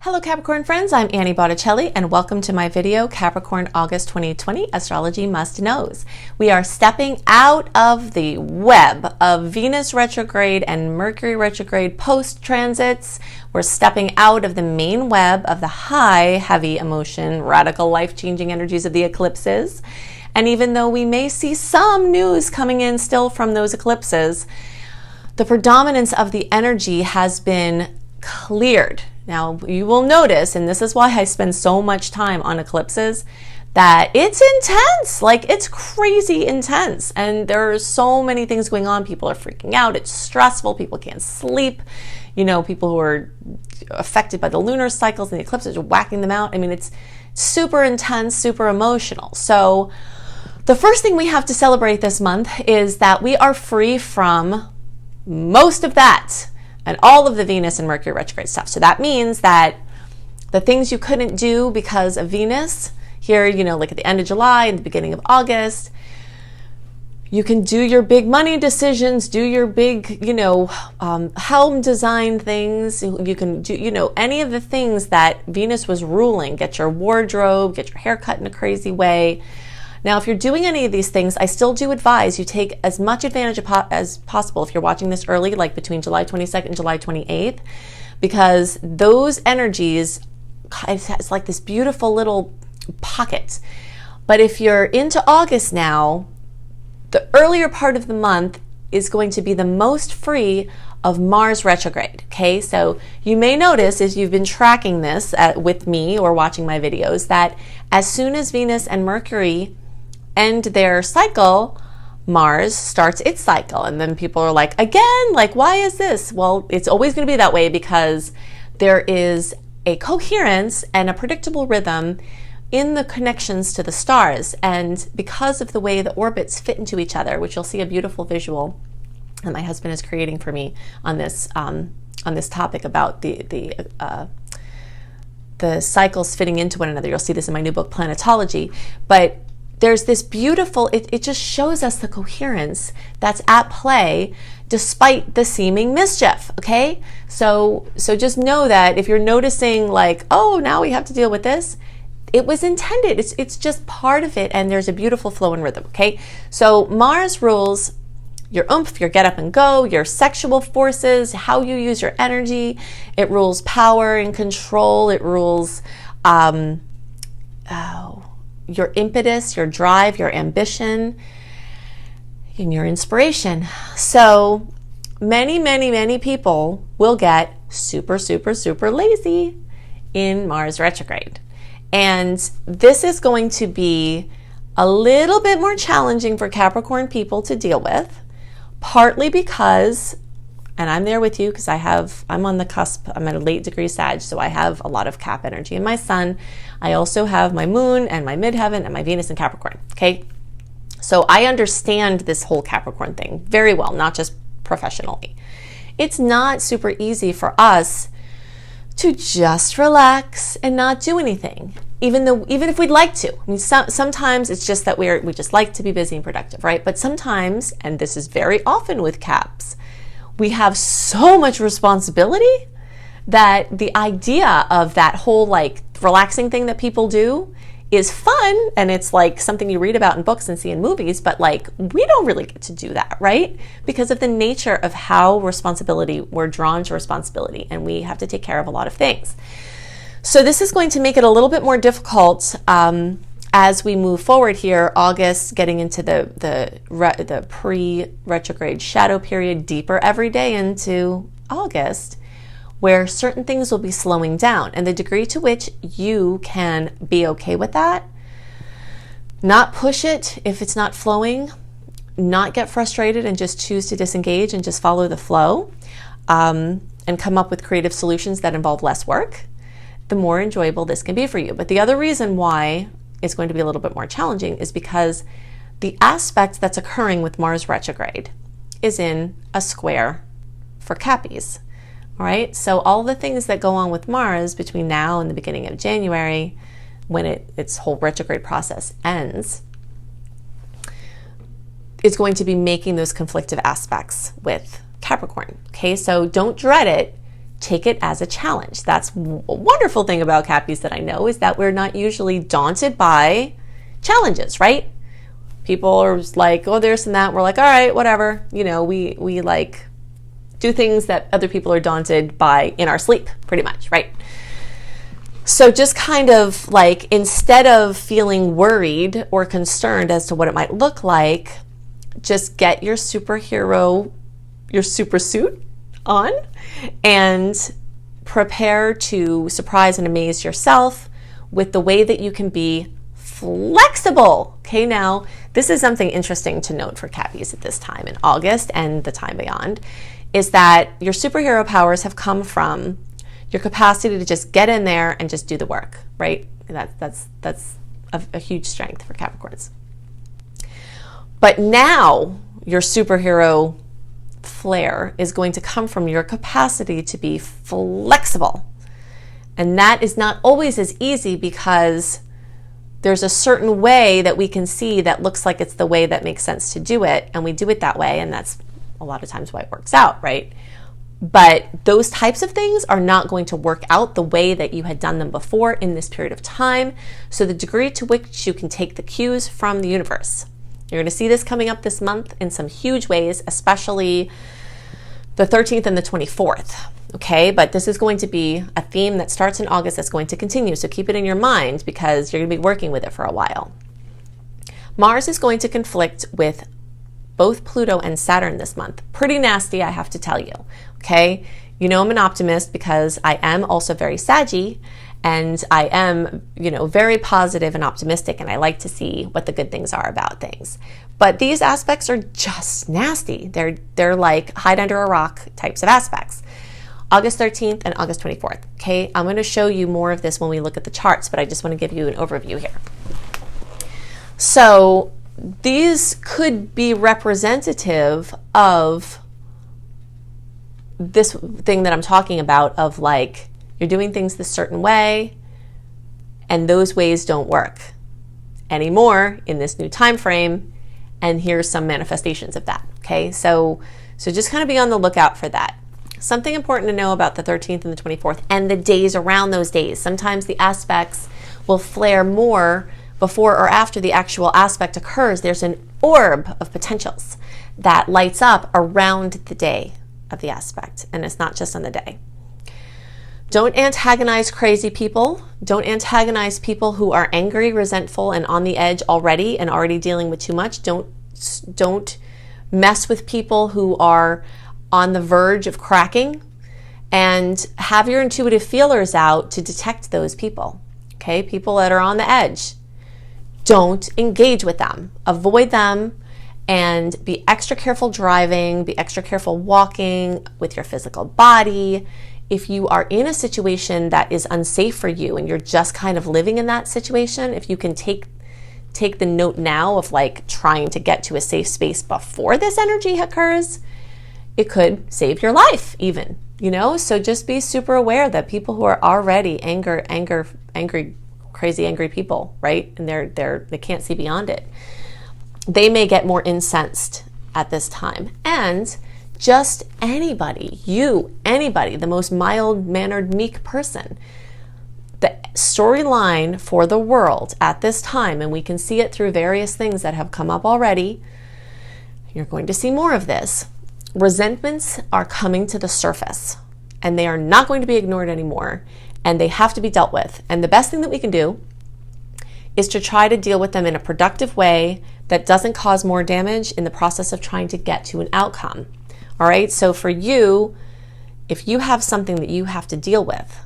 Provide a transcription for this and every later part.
Hello Capricorn friends, I'm Annie Botticelli and welcome to my video, Capricorn August 2020 Astrology Must Knows. We are stepping out of the web of Venus retrograde and Mercury retrograde post-transits. We're stepping out of the main web of the high, heavy emotion, radical, life-changing energies of the eclipses. And even though we may see some news coming in still from those eclipses, the predominance of the energy has been cleared. Now, you will notice, and this is why I spend so much time on eclipses, that it's intense, like it's crazy intense. And there are so many things going on. People are freaking out. It's stressful. People can't sleep. You know, people who are affected by the lunar cycles and the eclipses are whacking them out. I mean, it's super intense, super emotional. So the first thing we have to celebrate this month is that we are free from most of that and all of the Venus and Mercury retrograde stuff. So that means that the things you couldn't do because of Venus here, you know, like at the end of July and the beginning of August, you can do your big money decisions, do your big, you know, home design things. You can do, you know, any of the things that Venus was ruling. Get your wardrobe, get your hair cut in a crazy way. Now, if you're doing any of these things, I still do advise you take as much advantage as possible if you're watching this early, like between July 22nd and July 28th, because those energies, it's like this beautiful little pocket. But if you're into August now, the earlier part of the month is going to be the most free of Mars retrograde, okay? So you may notice as you've been tracking this with me or watching my videos that as soon as Venus and Mercury end their cycle, Mars starts its cycle. And then people are like, again, like, why is this? Well, it's always going to be that way because there is a coherence and a predictable rhythm in the connections to the stars. And because of the way the orbits fit into each other, which you'll see a beautiful visual that my husband is creating for me on this topic about the cycles fitting into one another. You'll see this in my new book, Planetology. But there's this beautiful, it just shows us the coherence that's at play despite the seeming mischief, okay? So just know that if you're noticing like, oh, now we have to deal with this, it was intended. It's just part of it, and there's a beautiful flow and rhythm, okay? So Mars rules your oomph, your get up and go, your sexual forces, how you use your energy. It rules power and control. It rules your impetus, your drive, your ambition, and your inspiration. So many people will get super lazy in Mars retrograde. And this is going to be a little bit more challenging for Capricorn people to deal with, partly because, and I'm there with you because I'm on the cusp, I'm at a late degree Sag, so I have a lot of Cap energy in my sun. I also have my moon and my midheaven and my Venus in Capricorn, okay? So I understand this whole Capricorn thing very well, not just professionally. It's not super easy for us to just relax and not do anything, even if we'd like to. I mean, sometimes it's just that we just like to be busy and productive, right? But sometimes, and this is very often with Caps, we have so much responsibility that the idea of that whole like relaxing thing that people do is fun, and it's like something you read about in books and see in movies, but like we don't really get to do that, right? Because of the nature of how we're drawn to responsibility, and we have to take care of a lot of things. So this is going to make it a little bit more difficult as we move forward here, August, getting into the pre-retrograde shadow period, deeper every day into August, where certain things will be slowing down, and the degree to which you can be okay with that, not push it if it's not flowing, not get frustrated and just choose to disengage and just follow the flow, and come up with creative solutions that involve less work, the more enjoyable this can be for you. But the other reason why it's going to be a little bit more challenging is because the aspect that's occurring with Mars retrograde is in a square for Cappies. All right, so all the things that go on with Mars between now and the beginning of January, when its whole retrograde process ends, is going to be making those conflictive aspects with Capricorn. Okay, so don't dread it. take it as a challenge. That's a wonderful thing about Cappies that I know, is that we're not usually daunted by challenges, right? People are like, oh, this and that. We're like, all right, whatever. You know, we like do things that other people are daunted by in our sleep, pretty much, right? So just kind of like, instead of feeling worried or concerned as to what it might look like, just get your superhero, your super suit on and prepare to surprise and amaze yourself with the way that you can be flexible. Okay, now this is something interesting to note for Cappies at this time in August and the time beyond, is that your superhero powers have come from your capacity to just get in there and just do the work, right? That's a huge strength for Capricorns. But now your superhero flair is going to come from your capacity to be flexible. And that is not always as easy, because there's a certain way that we can see that looks like it's the way that makes sense to do it, and we do it that way, and that's a lot of times why it works out, right? But those types of things are not going to work out the way that you had done them before in this period of time. So the degree to which you can take the cues from the universe. You're going to see this coming up this month in some huge ways, especially the 13th and the 24th. Okay, but this is going to be a theme that starts in August that's going to continue. So keep it in your mind, because you're going to be working with it for a while. Mars is going to conflict with both Pluto and Saturn this month. Pretty nasty, I have to tell you. Okay, you know I'm an optimist because I am also very saggy, and I am, you know, very positive and optimistic, and I like to see what the good things are about things. But these aspects are just nasty. They're like hide under a rock types of aspects. August 13th and August 24th. Okay, I'm going to show you more of this when we look at the charts, but I just want to give you an overview here. So these could be representative of this thing that I'm talking about, of like, you're doing things this certain way and those ways don't work anymore in this new time frame, and here's some manifestations of that. Okay, so just kind of be on the lookout for that. Something important to know about the 13th and the 24th and the days around those days. Sometimes the aspects will flare more before or after the actual aspect occurs. There's an orb of potentials that lights up around the day of the aspect, and it's not just on the day. Don't antagonize crazy people. Don't antagonize people who are angry, resentful, and on the edge already and already dealing with too much. Don't mess with people who are on the verge of cracking, and have your intuitive feelers out to detect those people. Okay, people that are on the edge. Don't engage with them. Avoid them, and be extra careful driving, be extra careful walking with your physical body. If you are in a situation that is unsafe for you and you're just kind of living in that situation, if you can take the note now of like trying to get to a safe space before this energy occurs, it could save your life even, you know? So just be super aware that people who are already angry, crazy, angry people, right? And they can't see beyond it. They may get more incensed at this time. And just anybody, the most mild-mannered, meek person, the storyline for the world at this time, and we can see it through various things that have come up already, you're going to see more of this. Resentments are coming to the surface, and they are not going to be ignored anymore, and they have to be dealt with. And the best thing that we can do is to try to deal with them in a productive way that doesn't cause more damage in the process of trying to get to an outcome. All right, so for you, if you have something that you have to deal with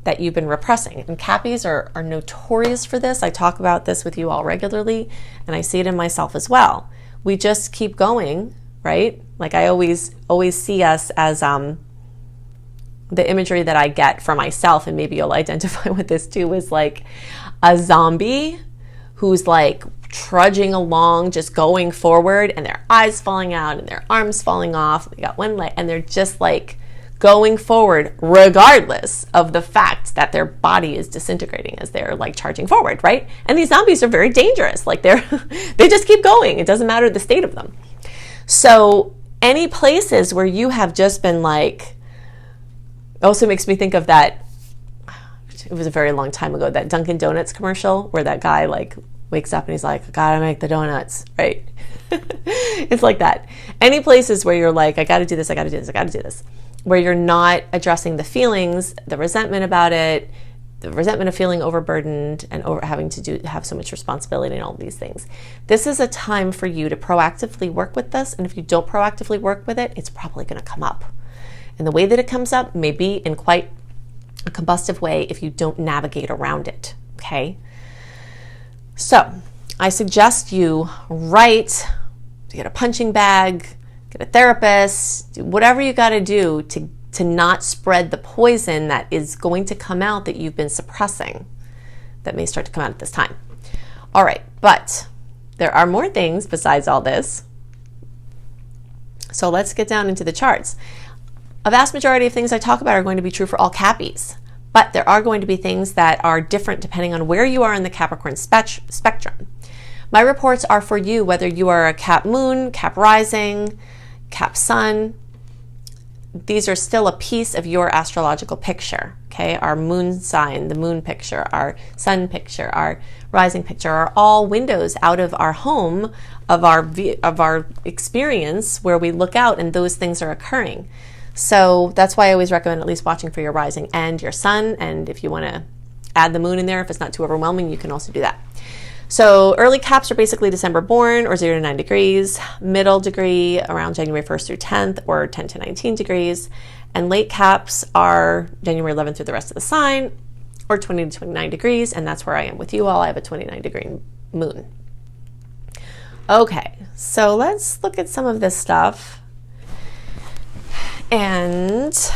that you've been repressing, and Cappies are notorious for this. I talk about this with you all regularly, and I see it in myself as well. We just keep going, right? Like I always see us as the imagery that I get for myself, and maybe you'll identify with this too, is like a zombie who's like trudging along, just going forward, and their eyes falling out and their arms falling off. They got one leg, and they're just like going forward regardless of the fact that their body is disintegrating as they're like charging forward, right? And these zombies are very dangerous. Like they just keep going. It doesn't matter the state of them. So any places where you have just been like Also makes me think of that, it was a very long time ago, that Dunkin' Donuts commercial where that guy like wakes up and he's like, I gotta make the donuts, right? It's like that. Any places where you're like, I gotta do this, I gotta do this, I gotta do this, where you're not addressing the feelings, the resentment about it, the resentment of feeling overburdened and having to have so much responsibility and all these things. This is a time for you to proactively work with this. And if you don't proactively work with it, it's probably going to come up. And the way that it comes up may be in quite a combustive way if you don't navigate around it. Okay. So I suggest you get a punching bag, get a therapist, do whatever you got to do to not spread the poison that is going to come out that you've been suppressing, that may start to come out at this time. All right, but there are more things besides all this. So let's get down into the charts. A vast majority of things I talk about are going to be true for all Cappies, but there are going to be things that are different depending on where you are in the Capricorn spectrum. My reports are for you, whether you are a Cap Moon, Cap Rising, Cap Sun. These are still a piece of your astrological picture, okay? Our moon sign, the moon picture, our sun picture, our rising picture are all windows out of our home, of our experience, where we look out and those things are occurring. So that's why I always recommend at least watching for your rising and your sun. And if you want to add the moon in there, if it's not too overwhelming, you can also do that. So early Caps are basically December born, or 0 to 9 degrees, middle degree around January 1st through 10th, or 10 to 19 degrees, and late Caps are January 11th through the rest of the sign, or 20 to 29 degrees, and that's where I am with you all. I have a 29-degree moon. Okay, so let's look at some of this stuff, and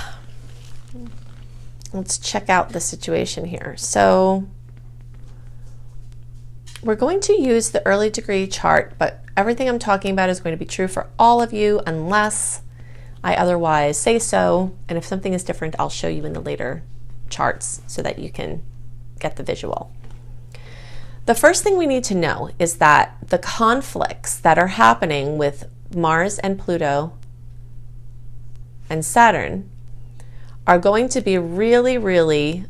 let's check out the situation here. So we're going to use the early degree chart, but everything I'm talking about is going to be true for all of you unless I otherwise say so. And if something is different, I'll show you in the later charts so that you can get the visual. The first thing we need to know is that the conflicts that are happening with Mars and Pluto and Saturn are going to be really, really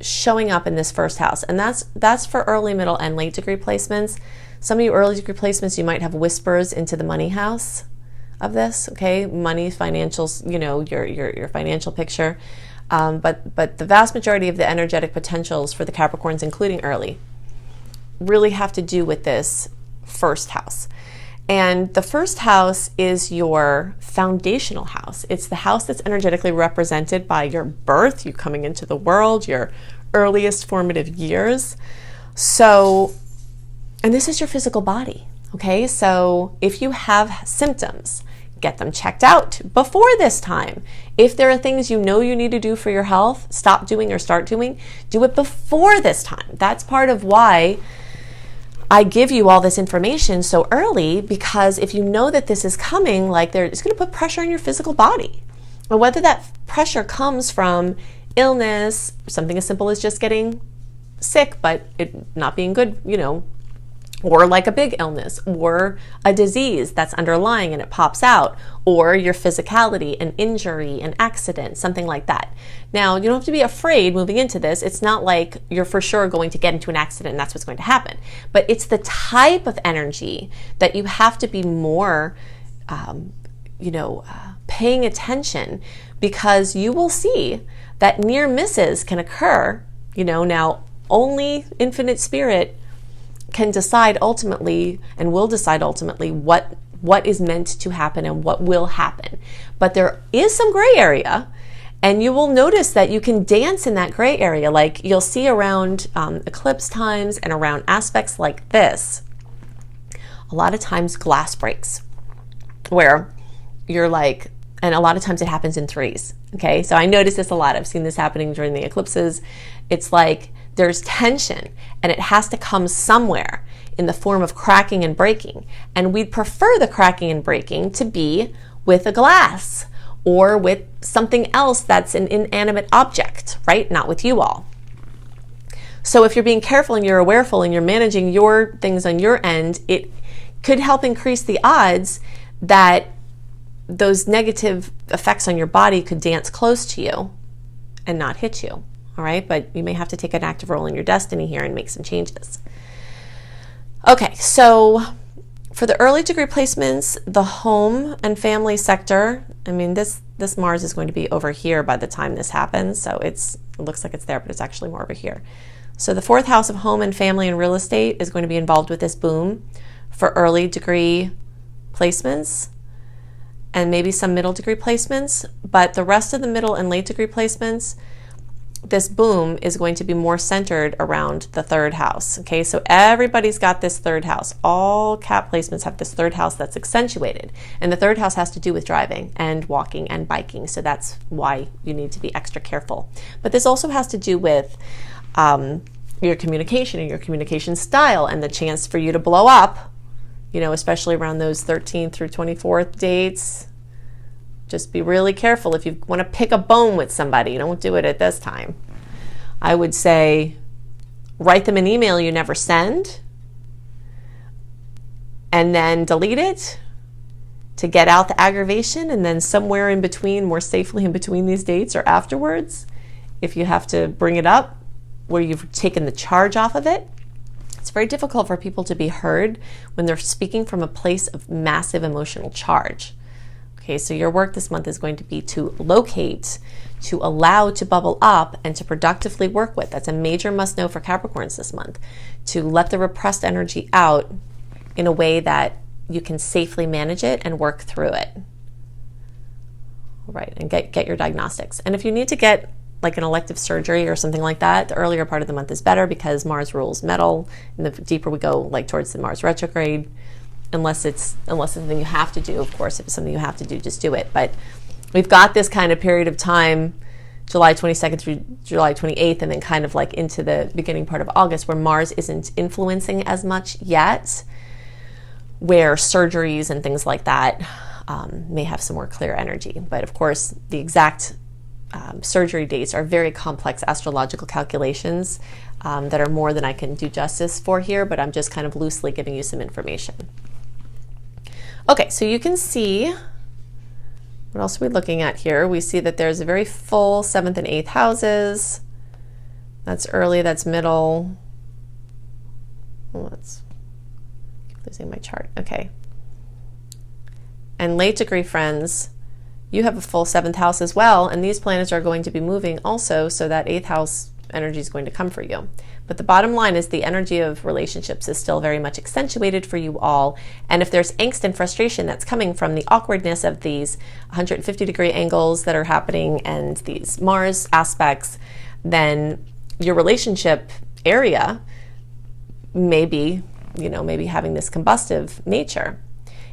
showing up in this first house, and that's for early, middle, and late degree placements. Some of you early degree placements, you might have whispers into the money house of this, okay? Money, financials, you know, your financial picture, but the vast majority of the energetic potentials for the Capricorns, including early, really have to do with this first house. And the first house is your foundational house. It's the house that's energetically represented by your birth, you coming into the world, your earliest formative years. So, and this is your physical body, okay? So if you have symptoms, get them checked out before this time. If there are things you know you need to do for your health, stop doing or start doing, do it before this time. That's part of why I give you all this information so early, because if you know that this is coming, like it's going to put pressure on your physical body. And whether that pressure comes from illness, something as simple as just getting sick, but it not being good, you know, or like a big illness, or a disease that's underlying and it pops out, or your physicality, an injury, an accident, something like that. Now, you don't have to be afraid moving into this. It's not like you're for sure going to get into an accident and that's what's going to happen. But it's the type of energy that you have to be more, paying attention, because you will see that near misses can occur. You know, now only infinite spirit can decide ultimately, and will decide ultimately, what is meant to happen and what will happen. But there is some gray area, and you will notice that you can dance in that gray area. Like you'll see around eclipse times and around aspects like this, a lot of times glass breaks, where you're like, and a lot of times it happens in threes, okay? So I notice this a lot. I've seen this happening during the eclipses. It's like there's tension, and it has to come somewhere in the form of cracking and breaking. And we'd prefer the cracking and breaking to be with a glass or with something else that's an inanimate object, right? Not with you all. So if you're being careful and you're awareful and you're managing your things on your end, it could help increase the odds that those negative effects on your body could dance close to you and not hit you. All right, but you may have to take an active role in your destiny here and make some changes. Okay, so for the early degree placements, the home and family sector, I mean, this Mars is going to be over here by the time this happens, so it looks like it's there, but it's actually more over here. So the 4th house of home and family and real estate is going to be involved with this boom for early degree placements and maybe some middle degree placements, but the rest of the middle and late degree placements, this boom is going to be more centered around the 3rd house. Okay, so everybody's got this 3rd house. All Cap placements have this 3rd house that's accentuated, and the 3rd house has to do with driving and walking and biking, so that's why you need to be extra careful. But this also has to do with your communication and your communication style and the chance for you to blow up, you know, especially around those 13th through 24th dates. Just be really careful. If you want to pick a bone with somebody, don't do it at this time. I would say write them an email you never send and then delete it to get out the aggravation, and then somewhere in between, more safely in between these dates or afterwards, if you have to bring it up where you've taken the charge off of it. It's very difficult for people to be heard when they're speaking from a place of massive emotional charge. Okay, so your work this month is going to be to locate, to allow to bubble up, and to productively work with. That's a major must know for Capricorns this month, to let the repressed energy out in a way that you can safely manage it and work through it. All right, and get your diagnostics. And if you need to get like an elective surgery or something like that, the earlier part of the month is better because Mars rules metal, and the deeper we go like towards the Mars retrograde, unless it's something you have to do. Of course, if it's something you have to do, just do it. But we've got this kind of period of time, July 22nd through July 28th, and then kind of like into the beginning part of August, where Mars isn't influencing as much yet, where surgeries and things like that may have some more clear energy. But of course, the exact surgery dates are very complex astrological calculations that are more than I can do justice for here, but I'm just kind of loosely giving you some information. Okay, so you can see, what else are we looking at here? We see that there's a very full 7th and 8th houses. That's early, that's middle. Oh, let's keep losing my chart. Okay. And late degree friends, you have a full 7th house as well, and these planets are going to be moving also, so that 8th house energy is going to come for you. But the bottom line is the energy of relationships is still very much accentuated for you all, and if there's angst and frustration that's coming from the awkwardness of these 150-degree angles that are happening and these Mars aspects, then your relationship area may be, maybe having this combustive nature.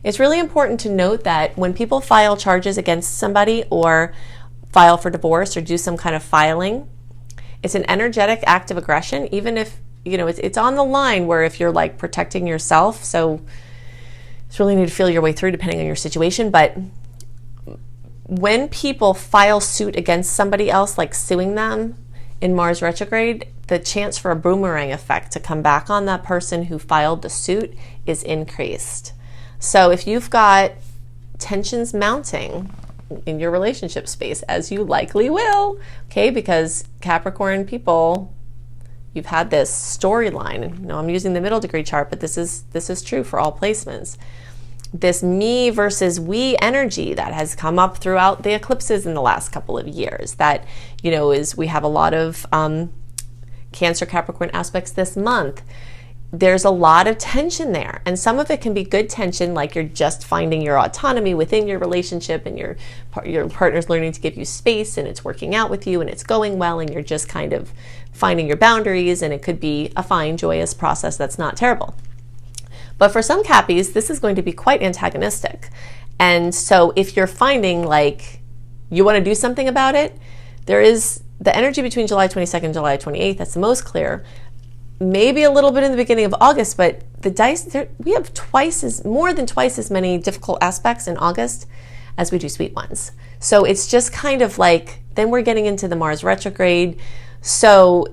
It's really important to note that when people file charges against somebody or file for divorce or do some kind of filing, it's an energetic act of aggression, even if, it's on the line where if you're like protecting yourself. So it's really need to feel your way through depending on your situation. But when people file suit against somebody else, like suing them in Mars retrograde, the chance for a boomerang effect to come back on that person who filed the suit is increased. So if you've got tensions mounting in your relationship space, as you likely will, okay, because Capricorn people, you've had this storyline. I'm using the middle degree chart, but this is true for all placements. This me versus we energy that has come up throughout the eclipses in the last couple of years, that, we have a lot of Cancer Capricorn aspects this month. There's a lot of tension there, and some of it can be good tension, like you're just finding your autonomy within your relationship and your partner's learning to give you space and it's working out with you and it's going well and you're just kind of finding your boundaries, and it could be a fine, joyous process that's not terrible. But for some Cappies, this is going to be quite antagonistic. And so if you're finding like you want to do something about it, there is the energy between July 22nd and July 28th, that's the most clear. Maybe a little bit in the beginning of August, but the dice, we have more than twice as many difficult aspects in August as we do sweet ones. So it's just kind of like, then we're getting into the Mars retrograde. So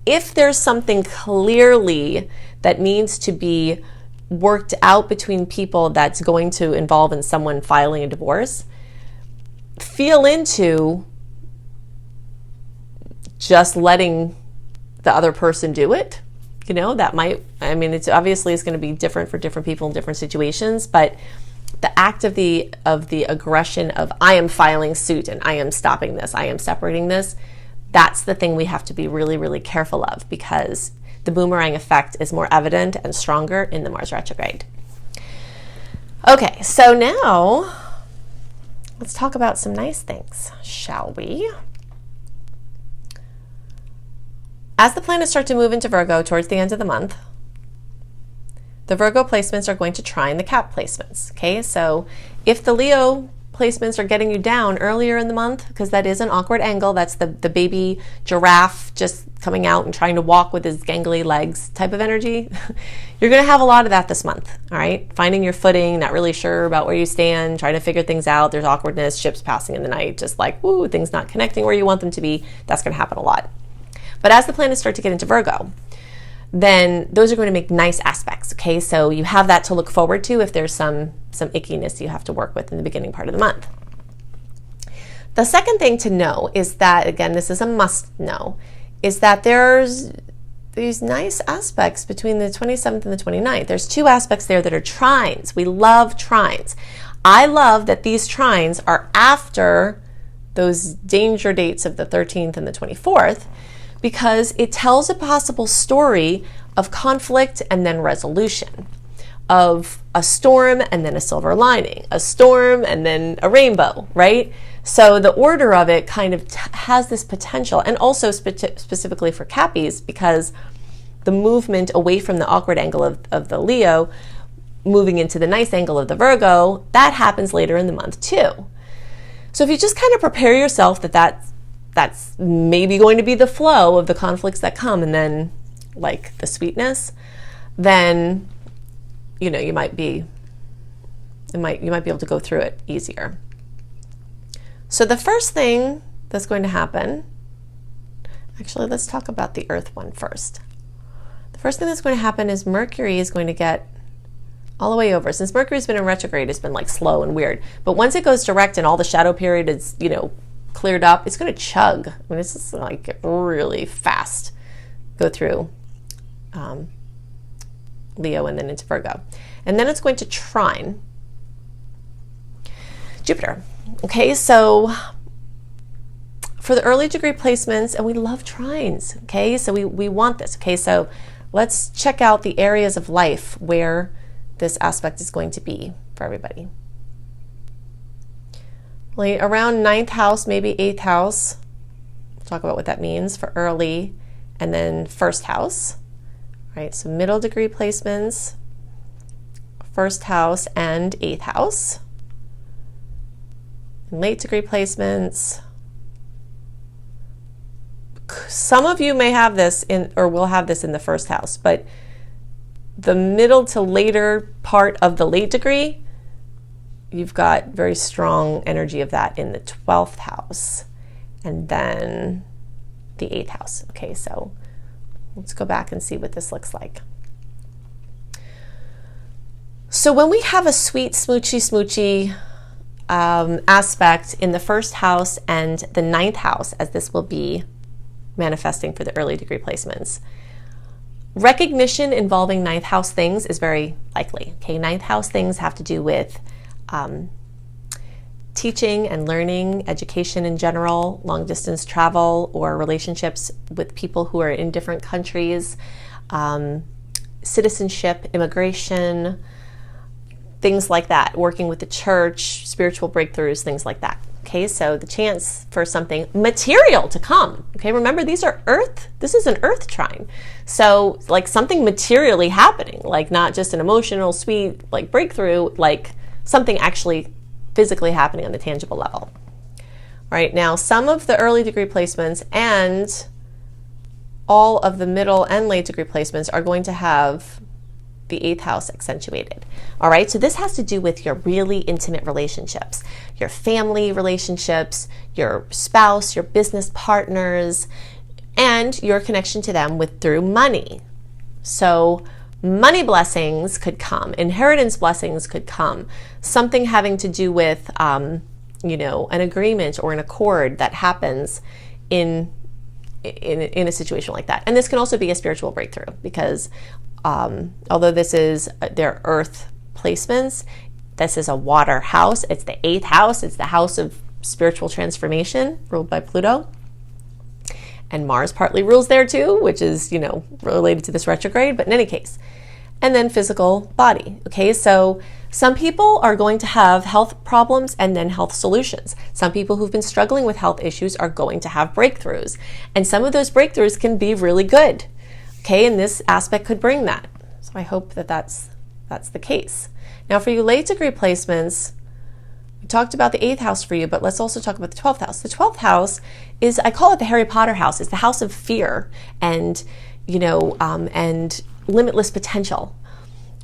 if there's something clearly that needs to be worked out between people that's going to involve in someone filing a divorce, feel into just letting the other person do it. You know, that might, I mean, it's obviously it's going to be different for different people in different situations, but the act of the aggression of I am filing suit and I am stopping this, I am separating this, that's the thing we have to be really, really careful of, because the boomerang effect is more evident and stronger in the Mars retrograde. Okay, so now let's talk about some nice things, shall we? As the planets start to move into Virgo towards the end of the month, the Virgo placements are going to trine the Cap placements, okay? So if the Leo placements are getting you down earlier in the month, because that is an awkward angle, that's the baby giraffe just coming out and trying to walk with his gangly legs type of energy, you're going to have a lot of that this month, all right? Finding your footing, not really sure about where you stand, trying to figure things out, there's awkwardness, ships passing in the night, just like, woo, things not connecting where you want them to be, that's going to happen a lot. But as the planets start to get into Virgo, then those are going to make nice aspects, okay? So you have that to look forward to if there's some ickiness you have to work with in the beginning part of the month. The second thing to know is that, again, this is a must know, is that there's these nice aspects between the 27th and the 29th. There's two aspects there that are trines. We love trines. I love that these trines are after those danger dates of the 13th and the 24th, because it tells a possible story of conflict and then resolution, of a storm and then a silver lining, a storm and then a rainbow, right? So the order of it kind of has this potential, and also specifically for Cappies, because the movement away from the awkward angle of the Leo, moving into the nice angle of the Virgo, that happens later in the month too. So if you just kind of prepare yourself that's maybe going to be the flow of the conflicts that come, and then like the sweetness, then you know you might be able to go through it easier. So the first thing that's going to happen, actually let's talk about the Earth one first. The first thing that's going to happen is Mercury is going to get all the way over. Since Mercury's been in retrograde, it's been like slow and weird, but once it goes direct and all the shadow period is, you know, cleared up, it's going to chug. I mean, it's just like really fast. Go through Leo and then into Virgo. And then it's going to trine Jupiter. Okay, so for the early degree placements, and we love trines, okay, so we want this. Okay, so let's check out the areas of life where this aspect is going to be for everybody. Like around 9th house, maybe 8th house. We'll talk about what that means for early, and then 1st house, right? So middle degree placements, 1st house and 8th house. And late degree placements. Some of you may have this in, or will have this in the 1st house, but the middle to later part of the late degree, you've got very strong energy of that in the 12th house, and then the 8th house. Okay, so let's go back and see what this looks like. So when we have a sweet smoochy aspect in the 1st house and the 9th house, as this will be manifesting for the early degree placements, recognition involving 9th house things is very likely. Okay, 9th house things have to do with teaching and learning, education in general, long distance travel, or relationships with people who are in different countries, citizenship, immigration, things like that, working with the church, spiritual breakthroughs, things like that. Okay, so the chance for something material to come. Okay, remember these are Earth, this is an Earth trine. So like something materially happening, like not just an emotional, sweet, like breakthrough, like something actually physically happening on the tangible level. Right now, some of the early degree placements and all of the middle and late degree placements are going to have the 8th house accentuated. All right, so this has to do with your really intimate relationships, your family relationships, your spouse, your business partners, and your connection to them through money. So money blessings could come, inheritance blessings could come, something having to do with, you know, an agreement or an accord that happens in a situation like that. And this can also be a spiritual breakthrough because although this is their earth placements, this is a water house. It's the 8th house. It's the house of spiritual transformation ruled by Pluto. And Mars partly rules there too, which is, you know, related to this retrograde, but in any case. And then physical body. Okay, so some people are going to have health problems and then health solutions. Some people who've been struggling with health issues are going to have breakthroughs. And some of those breakthroughs can be really good. Okay, and this aspect could bring that. So I hope that that's the case. Now for you late degree placements, we talked about the 8th house for you, but let's also talk about the 12th house. The 12th house is, I call it the Harry Potter house. It's the house of fear and, you know, and limitless potential.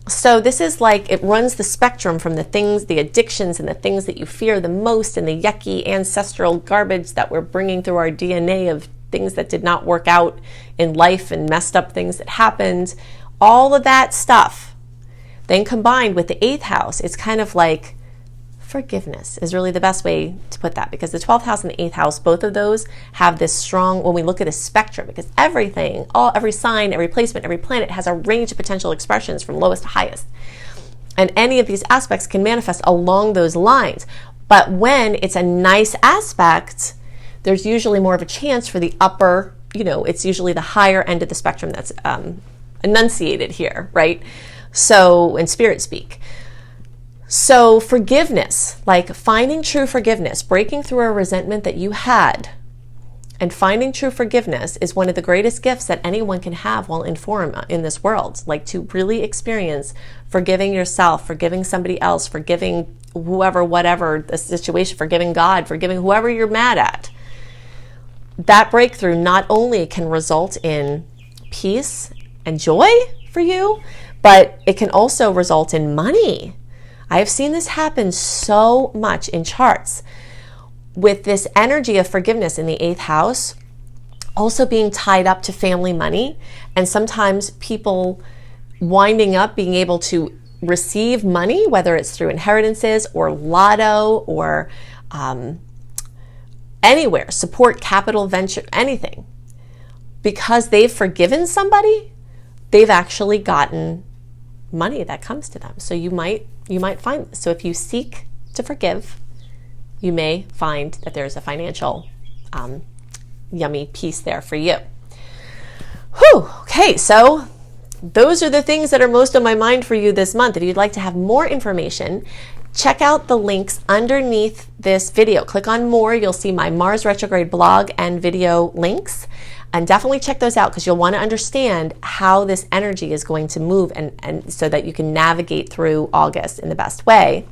So this is like, it runs the spectrum from the things, the addictions and the things that you fear the most and the yucky ancestral garbage that we're bringing through our DNA of things that did not work out in life and messed up things that happened. All of that stuff. Then combined with the 8th house, it's kind of like forgiveness is really the best way to put that, because the 12th house and the 8th house, both of those have this strong, when we look at a spectrum, because everything, every sign, every placement, every planet has a range of potential expressions from lowest to highest. And any of these aspects can manifest along those lines. But when it's a nice aspect, there's usually more of a chance for the upper, you know, it's usually the higher end of the spectrum that's enunciated here, right? So in spirit speak. So forgiveness, like finding true forgiveness, breaking through a resentment that you had, and finding true forgiveness is one of the greatest gifts that anyone can have while in form in this world. Like to really experience forgiving yourself, forgiving somebody else, forgiving whoever, whatever the situation, forgiving God, forgiving whoever you're mad at. That breakthrough not only can result in peace and joy for you, but it can also result in money. I have seen this happen so much in charts with this energy of forgiveness in the 8th house also being tied up to family money, and sometimes people winding up being able to receive money, whether it's through inheritances or lotto or anywhere, support, capital, venture, anything. Because they've forgiven somebody, they've actually gotten money that comes to them. So you might find this. So if you seek to forgive, you may find that there's a financial yummy piece there for you. Whew. Okay, so those are the things that are most on my mind for you this month. If you'd like to have more information, check out the links underneath this video. Click on more. You'll see my Mars retrograde blog and video links. And definitely check those out because you'll want to understand how this energy is going to move and so that you can navigate through August in the best way,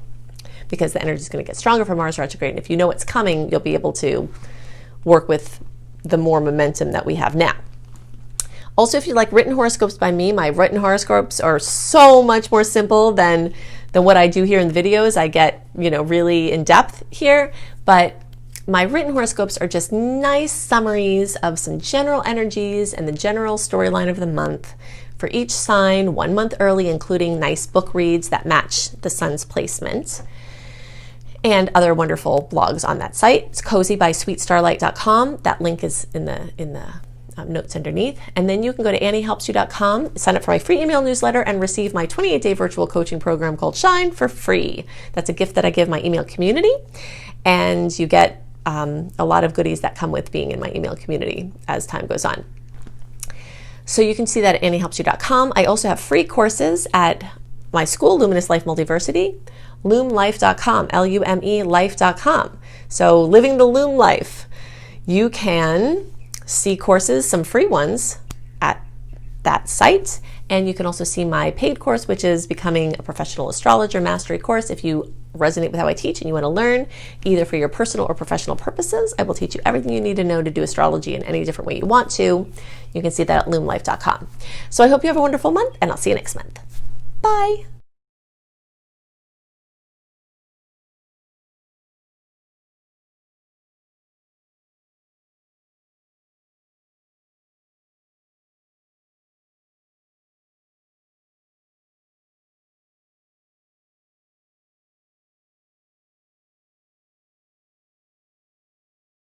because the energy is going to get stronger for Mars retrograde. And if you know it's coming, you'll be able to work with the more momentum that we have now. Also, if you like written horoscopes by me, my written horoscopes are so much more simple than what I do here in the videos. I get, really in depth here, but my written horoscopes are just nice summaries of some general energies and the general storyline of the month for each sign 1 month early, including nice book reads that match the sun's placement and other wonderful blogs on that site. It's cozybysweetstarlight.com. That link is in the notes underneath. And then you can go to anniehelpsyou.com, sign up for my free email newsletter, and receive my 28-day virtual coaching program called Shine for free. That's a gift that I give my email community, and you get a lot of goodies that come with being in my email community as time goes on. So you can see that at anniehelpsyou.com. I also have free courses at my school, Luminous Life Multiversity, lumelife.com, L-U-M-E life.com. So living the Loom life. You can see courses, some free ones, at that site. And you can also see my paid course, which is Becoming a Professional Astrologer Mastery course. If you resonate with how I teach and you want to learn, either for your personal or professional purposes, I will teach you everything you need to know to do astrology in any different way you want to. You can see that at lumelife.com. So I hope you have a wonderful month, and I'll see you next month. Bye.